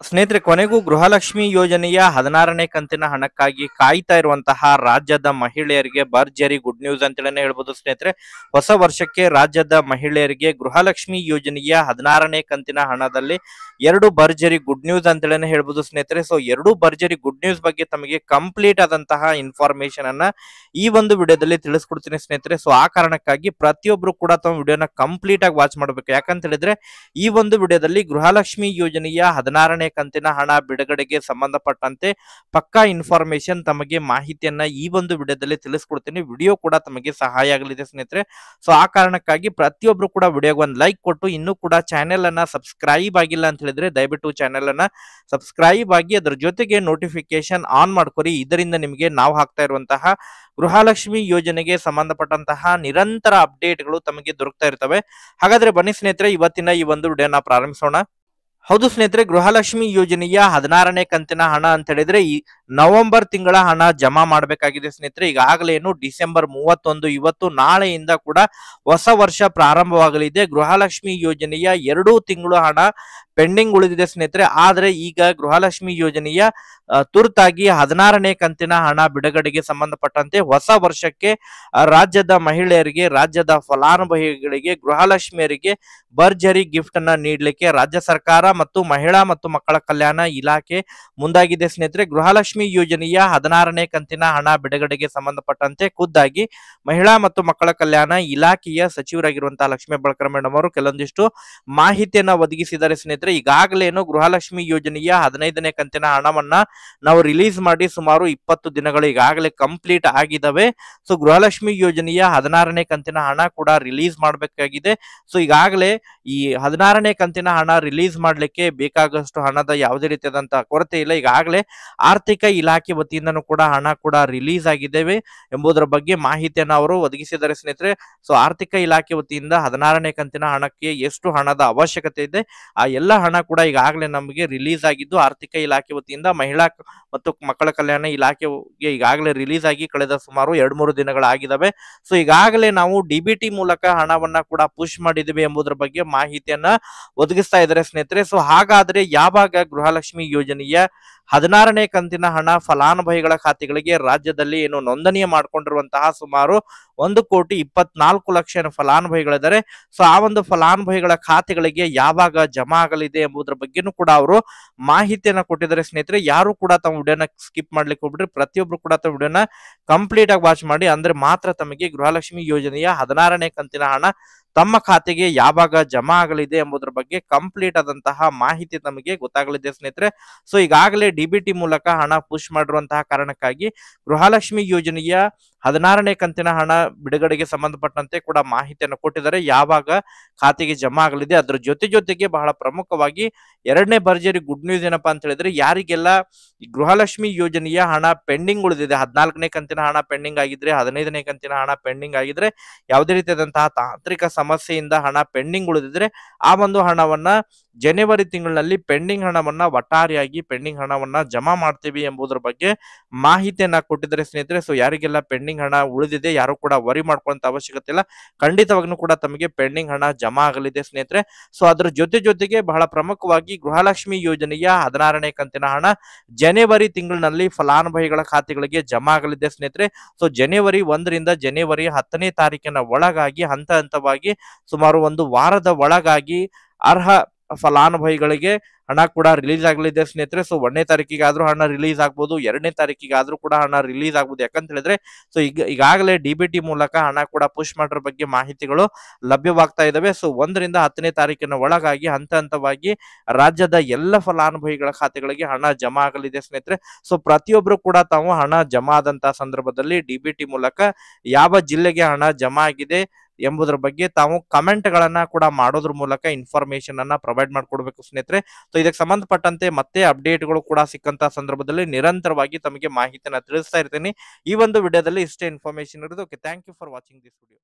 ಸ್ನೇಹಿತರೆ, ಕೊನೆಗೂ ಗೃಹಲಕ್ಷ್ಮಿ ಯೋಜನೆಯ 16ನೇ ಕಂತಿನ ಹಣಕ್ಕಾಗಿ ಕಾಯ್ತಾ ಇರುವಂತಹ ರಾಜ್ಯದ ಮಹಿಳೆಯರಿಗೆ ಭರ್ಜರಿ ಗುಡ್ ನ್ಯೂಸ್ ಅಂತೇಳಿ ಹೇಳ್ಬೋದು ಸ್ನೇಹಿತರೆ. ಹೊಸ ವರ್ಷಕ್ಕೆ ರಾಜ್ಯದ ಮಹಿಳೆಯರಿಗೆ ಗೃಹಲಕ್ಷ್ಮಿ ಯೋಜನೆಯ 16ನೇ ಕಂತಿನ ಹಣದಲ್ಲಿ ಎರಡು ಭರ್ಜರಿ ಗುಡ್ ನ್ಯೂಸ್ ಅಂತೇಳಿ ಹೇಳ್ಬೋದು ಸ್ನೇಹಿತರೆ. ಸೊ ಎರಡು ಭರ್ಜರಿ ಗುಡ್ ನ್ಯೂಸ್ ಬಗ್ಗೆ ತಮಗೆ ಕಂಪ್ಲೀಟ್ ಆದಂತಹ ಇನ್ಫಾರ್ಮೇಶನ್ ಅನ್ನ ಈ ಒಂದು ವಿಡಿಯೋದಲ್ಲಿ ತಿಳಿಸ್ಕೊಡ್ತೀನಿ ಸ್ನೇಹಿತರೆ. ಸೊ ಆ ಕಾರಣಕ್ಕಾಗಿ ಪ್ರತಿಯೊಬ್ರು ಕೂಡ ತಮ್ಮ ವಿಡಿಯೋನ ಕಂಪ್ಲೀಟ್ ಆಗಿ ವಾಚ್ ಮಾಡಬೇಕು. ಯಾಕಂತ ಹೇಳಿದ್ರೆ ಈ ಒಂದು ವಿಡಿಯೋದಲ್ಲಿ ಗೃಹಲಕ್ಷ್ಮಿ ಯೋಜನೆಯ 16ನೇ ಕಂತಿನ ಹಣ ಬಿಡುಗಡೆಗೆ ಸಂಬಂಧಪಟ್ಟಂತೆ ಪಕ್ಕಾ ಇನ್ಫಾರ್ಮೇಶನ್ ತಮಗೆ ಮಾಹಿತಿಯನ್ನ ಈ ಒಂದು ವಿಡಿಯೋದಲ್ಲಿ ತಿಳಿಸ್ಕೊಡ್ತೀನಿ. ವಿಡಿಯೋ ಕೂಡ ತಮಗೆ ಸಹಾಯ ಆಗಲಿದೆ ಸ್ನೇಹಿತರೆ. ಸೊ ಆ ಕಾರಣಕ್ಕಾಗಿ ಪ್ರತಿಯೊಬ್ರು ಕೂಡ ವಿಡಿಯೋಗೆ ಒಂದು ಲೈಕ್ ಕೊಟ್ಟು ಇನ್ನೂ ಕೂಡ ಚಾನೆಲ್ ಅನ್ನ ಸಬ್ಸ್ಕ್ರೈಬ್ ಆಗಿಲ್ಲ ಅಂತ ಹೇಳಿದ್ರೆ ದಯವಿಟ್ಟು ಚಾನೆಲ್ ಅನ್ನ ಸಬ್ಸ್ಕ್ರೈಬ್ ಆಗಿ ಅದರ ಜೊತೆಗೆ ನೋಟಿಫಿಕೇಶನ್ ಆನ್ ಮಾಡ್ಕೊರಿ. ಇದರಿಂದ ನಿಮಗೆ ನಾವು ಹಾಕ್ತಾ ಇರುವಂತಹ ಗೃಹಲಕ್ಷ್ಮಿ ಯೋಜನೆಗೆ ಸಂಬಂಧಪಟ್ಟಂತಹ ನಿರಂತರ ಅಪ್ಡೇಟ್ಗಳು ತಮಗೆ ದೊರಕ್ತಾ ಇರ್ತವೆ. ಹಾಗಾದ್ರೆ ಬನ್ನಿ ಸ್ನೇಹಿತರೆ, ಇವತ್ತಿನ ಈ ಒಂದು ವಿಡಿಯೋನ ಪ್ರಾರಂಭಿಸೋಣ. ಹೌದು ಸ್ನೇಹಿತರೆ, ಗೃಹಲಕ್ಷ್ಮಿ ಯೋಜನೆಯ 16ನೇ ಕಂತಿನ ಹಣ ಅಂತ ಹೇಳಿದ್ರೆ ಈ ನವೆಂಬರ್ ತಿಂಗಳ ಹಣ ಜಮಾ ಮಾಡಬೇಕಾಗಿದೆ ಸ್ನೇಹಿತರೆ. ಈಗಾಗಲೇ ಏನು ಡಿಸೆಂಬರ್ 31 ಇವತ್ತು ನಾಳೆಯಿಂದ ಕೂಡ ಹೊಸ ವರ್ಷ ಪ್ರಾರಂಭವಾಗಲಿದೆ. ಗೃಹಲಕ್ಷ್ಮಿ ಯೋಜನೆಯ 2 ತಿಂಗಳು ಹಣ ಪೆಂಡಿಂಗ್ ಉಳಿದಿದೆ ಸ್ನೇಹಿತರೆ. ಆದ್ರೆ ಈಗ ಗೃಹಲಕ್ಷ್ಮಿ ಯೋಜನೆಯ ತುರ್ತಾಗಿ 16ನೇ ಕಂತಿನ ಹಣ ಬಿಡುಗಡೆಗೆ ಸಂಬಂಧಪಟ್ಟಂತೆ ಹೊಸ ವರ್ಷಕ್ಕೆ ರಾಜ್ಯದ ಮಹಿಳೆಯರಿಗೆ, ರಾಜ್ಯದ ಫಲಾನುಭವಿಗಳಿಗೆ, ಗೃಹಲಕ್ಷ್ಮಿಯರಿಗೆ ಭರ್ಜರಿ ಗಿಫ್ಟ್ ಅನ್ನ ನೀಡಲಿಕ್ಕೆ ರಾಜ್ಯ ಸರ್ಕಾರ ಮತ್ತು ಮಹಿಳಾ ಮತ್ತು ಮಕ್ಕಳ ಕಲ್ಯಾಣ ಇಲಾಖೆ ಮುಂದಾಗಿದೆ ಸ್ನೇಹಿತರೆ. ಗೃಹಲಕ್ಷ್ಮಿ ಯೋಜನೆಯ 16ನೇ ಕಂತಿನ ಹಣ ಬಿಡುಗಡೆಗೆ ಸಂಬಂಧಪಟ್ಟಂತೆ ಖುದ್ದಾಗಿ ಮಹಿಳಾ ಮತ್ತು ಮಕ್ಕಳ ಕಲ್ಯಾಣ ಇಲಾಖೆಯ ಸಚಿವರಾಗಿರುವಂತಹ ಲಕ್ಷ್ಮೀ ಹೆಬ್ಬಾಳ್ಕರ್ ಮೇಡಮ್ ಅವರು ಕೆಲವೊಂದಿಷ್ಟು ಮಾಹಿತಿಯನ್ನ ಒದಗಿಸಿದ್ದಾರೆ ಸ್ನೇಹಿತರೆ. ಈಗಾಗಲೇ ಏನು ಗೃಹಲಕ್ಷ್ಮಿ ಯೋಜನೆಯ 15ನೇ ಕಂತಿನ ಹಣವನ್ನ ನಾವು ರಿಲೀಸ್ ಮಾಡಿ ಸುಮಾರು 20 ದಿನಗಳು ಈಗಾಗಲೇ ಕಂಪ್ಲೀಟ್ ಆಗಿದ್ದಾವೆ. ಸೊ ಗೃಹಲಕ್ಷ್ಮಿ ಯೋಜನೆಯ 16ನೇ ಕಂತಿನ ಹಣ ಕೂಡ ರಿಲೀಸ್ ಮಾಡಬೇಕಾಗಿದೆ. ಸೊ ಈಗಾಗಲೇ ಈ 16ನೇ ಕಂತಿನ ಹಣ ರಿಲೀಸ್ ಮಾಡ್ಲಿಕ್ಕೆ ಬೇಕಾದಷ್ಟು ಹಣದ ಯಾವುದೇ ರೀತಿಯಾದಂತಹ ಕೊರತೆ ಇಲ್ಲ. ಈಗಾಗಲೇ ಆರ್ಥಿಕ ಇಲಾಖೆ ವತಿಯಿಂದನೂ ಕೂಡ ಹಣ ಕೂಡ ರಿಲೀಸ್ ಆಗಿದ್ದೇವೆ ಎಂಬುದರ ಬಗ್ಗೆ ಮಾಹಿತಿಯನ್ನು ಅವರು ಒದಗಿಸಿದ್ದಾರೆ ಸ್ನೇಹಿತರೆ. ಸೊ ಆರ್ಥಿಕ ಇಲಾಖೆ ವತಿಯಿಂದ 16ನೇ ಕಂತಿನ ಹಣಕ್ಕೆ ಎಷ್ಟು ಹಣದ ಅವಶ್ಯಕತೆ ಇದೆ ಆ ಎಲ್ಲ ಹಣ ಕೂಡ ಈಗಾಗಲೇ ನಮಗೆ ರಿಲೀಸ್ ಆಗಿದ್ದು, ಆರ್ಥಿಕ ಇಲಾಖೆ ವತಿಯಿಂದ ಮಹಿಳಾ ಮತ್ತು ಮಕ್ಕಳ ಕಲ್ಯಾಣ ಇಲಾಖೆಗೆ ಈಗಾಗಲೇ ರಿಲೀಸ್ ಆಗಿ ಕಳೆದ ಸುಮಾರು 2-3 ದಿನಗಳಾಗಿದ್ದಾವೆ. ಸೊ ಈಗಾಗಲೇ ನಾವು ಡಿಬಿಟಿ ಮೂಲಕ ಹಣವನ್ನ ಕೂಡ ಪುಷ್ ಮಾಡಿದ್ದೀವಿ ಎಂಬುದರ ಬಗ್ಗೆ ಮಾಹಿತಿಯನ್ನ ಒದಗಿಸ್ತಾ ಇದ್ದಾರೆ ಸ್ನೇಹಿತರೆ. ಸೊ ಹಾಗಾದ್ರೆ ಯಾವಾಗ ಗೃಹಲಕ್ಷ್ಮಿ ಯೋಜನೆಯ 16ನೇ ಕಂತಿನ ಹಣ ಫಲಾನುಭವಿಗಳ ಖಾತೆಗಳಿಗೆ ರಾಜ್ಯದಲ್ಲಿ ಏನು ನೋಂದಣಿ ಮಾಡಿಕೊಂಡಿರುವಂತಹ ಸುಮಾರು 1,24,00,000 ಫಲಾನುಭವಿಗಳಿದ್ದಾರೆ. ಸೊ ಆ ಒಂದು ಫಲಾನುಭವಿಗಳ ಖಾತೆಗಳಿಗೆ ಯಾವಾಗ ಜಮಾ ಆಗಲಿದೆ ಎಂಬುದರ ಬಗ್ಗೆನೂ ಕೂಡ ಅವರು ಮಾಹಿತಿಯನ್ನ ಕೊಟ್ಟಿದ್ದಾರೆ ಸ್ನೇಹಿತರೆ. ಯಾರು ಕೂಡ ತಮ್ಮ ವಿಡಿಯೋನ ಸ್ಕಿಪ್ ಮಾಡ್ಲಿಕ್ಕೆ ಹೋಗ್ಬಿಟ್ರೆ ಪ್ರತಿಯೊಬ್ರು ಕೂಡ ತಮ್ಮ ವಿಡಿಯೋನ ಕಂಪ್ಲೀಟ್ ಆಗಿ ವಾಚ್ ಮಾಡಿ. ಅಂದ್ರೆ ಮಾತ್ರ ತಮಗೆ ಗೃಹಲಕ್ಷ್ಮಿ ಯೋಜನೆಯ 16ನೇ ಕಂತಿನ ಹಣ ತಮ್ಮ ಖಾತೆಗೆ ಯಾವಾಗ ಜಮಾ ಆಗಲಿದೆ ಎಂಬುದರ ಬಗ್ಗೆ ಕಂಪ್ಲೀಟ್ ಆದಂತಹ ಮಾಹಿತಿ ನಮಗೆ ಗೊತ್ತಾಗಲಿದೆ ಸ್ನೇಹಿತರೆ. ಸೊ ಈಗಾಗಲೇ ಡಿಬಿಟಿ ಮೂಲಕ ಹಣ ಪುಷ್ ಮಾಡಿರುವಂತಹ ಕಾರಣಕ್ಕಾಗಿ ಗೃಹಲಕ್ಷ್ಮಿ ಯೋಜನೆಯ 16ನೇ ಕಂತಿನ ಹಣ ಬಿಡುಗಡೆಗೆ ಸಂಬಂಧಪಟ್ಟಂತೆ ಕೂಡ ಮಾಹಿತಿಯನ್ನು ಕೊಟ್ಟಿದ್ದಾರೆ. ಯಾವಾಗ ಖಾತೆಗೆ ಜಮಾ ಆಗಲಿದೆ ಅದರ ಜೊತೆಗೆ ಬಹಳ ಪ್ರಮುಖವಾಗಿ ಎರಡನೇ ಭರ್ಜರಿ ಗುಡ್ ನ್ಯೂಸ್ ಏನಪ್ಪಾ ಅಂತ ಹೇಳಿದ್ರೆ, ಯಾರಿಗೆಲ್ಲ ಗೃಹಲಕ್ಷ್ಮಿ ಯೋಜನೆಯ ಹಣ ಪೆಂಡಿಂಗ್ ಉಳಿದಿದೆ, 14ನೇ ಕಂತಿನ ಹಣ ಪೆಂಡಿಂಗ್ ಆಗಿದ್ರೆ, 15ನೇ ಕಂತಿನ ಹಣ ಪೆಂಡಿಂಗ್ ಆಗಿದ್ರೆ, ಯಾವುದೇ ರೀತಿಯಾದಂತಹ ತಾಂತ್ರಿಕ ಸಮಸ್ಯೆಯಿಂದ ಹಣ ಪೆಂಡಿಂಗ್ ಉಳಿದಿದ್ರೆ ಆ ಒಂದು ಹಣವನ್ನ ಜನವರಿ ತಿಂಗಳಿನಲ್ಲಿ ಪೆಂಡಿಂಗ್ ಹಣವನ್ನ ಒಟ್ಟಾರೆಯಾಗಿ ಪೆಂಡಿಂಗ್ ಹಣವನ್ನ ಜಮಾ ಮಾಡ್ತೀವಿ ಎಂಬುದರ ಬಗ್ಗೆ ಮಾಹಿತಿಯನ್ನ ಕೊಟ್ಟಿದ್ದಾರೆ ಸ್ನೇಹಿತರೆ. ಸೊ ಯಾರಿಗೆಲ್ಲ ಪೆಂಡಿಂಗ್ ಹಣ ಉಳಿದಿದೆ ಯಾರು ಕೂಡ ವರಿ ಮಾಡ್ಕೊಳ್ಳುವಂತ ಅವಶ್ಯಕತೆ ಇಲ್ಲ, ಖಂಡಿತವಾಗ್ಲೂ ಕೂಡ ತಮಗೆ ಪೆಂಡಿಂಗ್ ಹಣ ಜಮಾ ಆಗಲಿದೆ ಸ್ನೇಹಿತರೆ. ಸೊ ಅದರ ಜೊತೆಗೆ ಬಹಳ ಪ್ರಮುಖವಾಗಿ ಗೃಹಲಕ್ಷ್ಮಿ ಯೋಜನೆಯ 16ನೇ ಕಂತಿನ ಹಣ ಜನವರಿ ತಿಂಗಳಿನಲ್ಲಿ ಫಲಾನುಭವಿಗಳ ಖಾತೆಗಳಿಗೆ ಜಮಾ ಆಗಲಿದೆ ಸ್ನೇಹಿತರೆ. ಸೊ ಜನವರಿ 1ರಿಂದ ಜನವರಿ 10ನೇ ತಾರೀಕಿನ ಒಳಗಾಗಿ ಹಂತವಾಗಿ ಸುಮಾರು ಒಂದು ವಾರದ ಒಳಗಾಗಿ ಅರ್ಹ ಫಲಾನುಭವಿಗಳಿಗೆ ಹಣ ಕೂಡ ರಿಲೀಸ್ ಆಗಲಿದೆ ಸ್ನೇಹಿತರೆ. ಸೊ 1ನೇ ತಾರೀಕಿಗೆ ಆದ್ರೂ ಹಣ ರಿಲೀಸ್ ಆಗ್ಬೋದು, 2ನೇ ತಾರೀಕಿಗೆ ಆದ್ರೂ ಕೂಡ ಹಣ ರಿಲೀಸ್ ಆಗ್ಬೋದು. ಯಾಕಂತ ಹೇಳಿದ್ರೆ ಸೊ ಈಗಾಗಲೇ ಡಿಬಿಟಿ ಮೂಲಕ ಹಣ ಕೂಡ ಪುಷ್ ಮಾಡೋದ್ರ ಬಗ್ಗೆ ಮಾಹಿತಿಗಳು ಲಭ್ಯವಾಗ್ತಾ ಇದಾವೆ. ಸೊ 1ರಿಂದ 10ನೇ ತಾರೀಕಿನ ಒಳಗಾಗಿ ಹಂತವಾಗಿ ರಾಜ್ಯದ ಎಲ್ಲ ಫಲಾನುಭವಿಗಳ ಖಾತೆಗಳಿಗೆ ಹಣ ಜಮಾ ಆಗಲಿದೆ ಸ್ನೇಹಿತರೆ. ಸೊ ಪ್ರತಿಯೊಬ್ರು ಕೂಡ ತಾವು ಹಣ ಜಮಾ ಆದಂತಹ ಸಂದರ್ಭದಲ್ಲಿ ಡಿಬಿಟಿ ಮೂಲಕ ಯಾವ ಜಿಲ್ಲೆಗೆ ಹಣ ಜಮಾ ಆಗಿದೆ ಎಂಬುದರ ಬಗ್ಗೆ ತಾವು ಕಮೆಂಟ್ ಗಳನ್ನ ಕೂಡ ಮಾಡೋದ್ರ ಮೂಲಕ ಇನ್ಫಾರ್ಮೇಶನ್ ಅನ್ನ ಪ್ರೊವೈಡ್ ಮಾಡ್ಕೊಡ್ಬೇಕು ಸ್ನೇಹಿತರೆ. ಸೊ ಇದಕ್ಕೆ ಸಂಬಂಧಪಟ್ಟಂತೆ ಮತ್ತೆ ಅಪ್ಡೇಟ್ಗಳು ಕೂಡ ಸಿಕ್ಕಂತ ಸಂದರ್ಭದಲ್ಲಿ ನಿರಂತರವಾಗಿ ತಮಗೆ ಮಾಹಿತಿಯನ್ನ ತಿಳಿಸ್ತಾ ಇರ್ತೀನಿ. ಈ ಒಂದು ವಿಡಿಯೋದಲ್ಲಿ ಇಷ್ಟೇ ಇನ್ಫಾರ್ಮೇಶನ್ ಇರೋದು. Okay, thank you for watching this video.